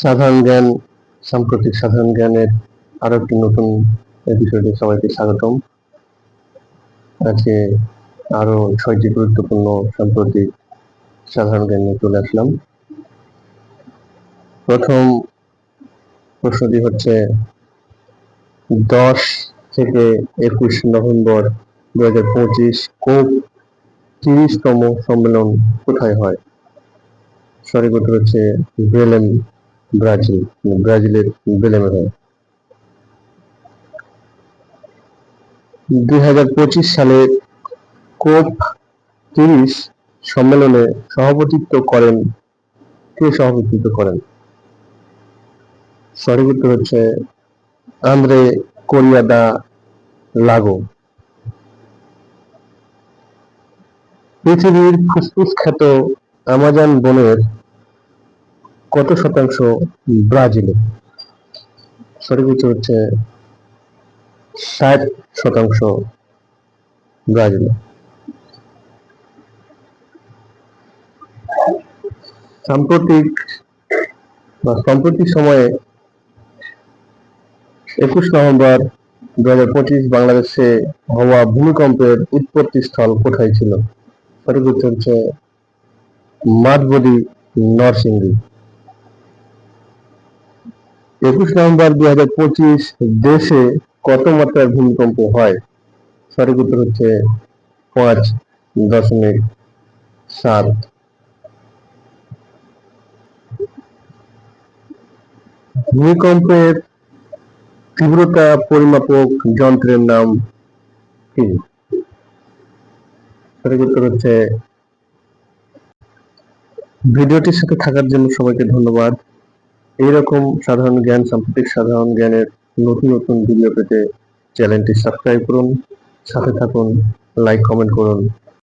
সাধারণ জ্ঞান, সাম্প্রতিক সাধারণ জ্ঞানের আরো একটি নতুন এপিসোডে সবাইকে স্বাগতম। আজকে আরো 6টি গুরুত্বপূর্ণ সাম্প্রতিক সাধারণ জ্ঞান নিয়ে চলে আসলাম। প্রথম প্রশ্নটি হচ্ছে 10 থেকে 21 নভেম্বর 2025 কোপ 30তম সম্মেলন কোথায় হয়? সঠিক উত্তর হচ্ছে বেলেম, ব্রাজিল। ব্রাজিলের বেলেমে হয়। 2025 সালে কোপ 30 সম্মেলনে সভাপতিত্ব করেন কে? সঠিক উত্তর হচ্ছে আন্দ্রে কোরিয়া দা লাগো। পৃথিবীর ফুসফুস খ্যাত আমাজন বনের কত শতাংশ ব্রাজিলে? সঠিক উত্তর হচ্ছে 60% ব্রাজিলে। সম্প্রতি সময়ে 21 নভেম্বর 2025 বাংলাদেশে হওয়া ভূমিকম্পের উৎপত্তি স্থল কোথায় ছিল? সঠিক উত্তর হচ্ছে মাধবদী, নরসিংদী। 21 নভেম্বর 2025 দেশে কত মাত্রার ভূমিকম্প হয়? সঠিক উত্তর হচ্ছে 5.7। ভূমিকম্পের তীব্রতা পরিমাপক যন্ত্রের নাম কি? সঠিক উত্তর হচ্ছে। ভিডিওটির সাথে থাকার জন্য সবাইকে ধন্যবাদ। এইরকম সাধারণ জ্ঞান, সাম্প্রতিক সাধারণ জ্ঞানের নতুন নতুন ভিডিও পেতে চ্যানেলটি সাবস্ক্রাইব করুন, সাথে থাকুন, লাইক কমেন্ট করুন।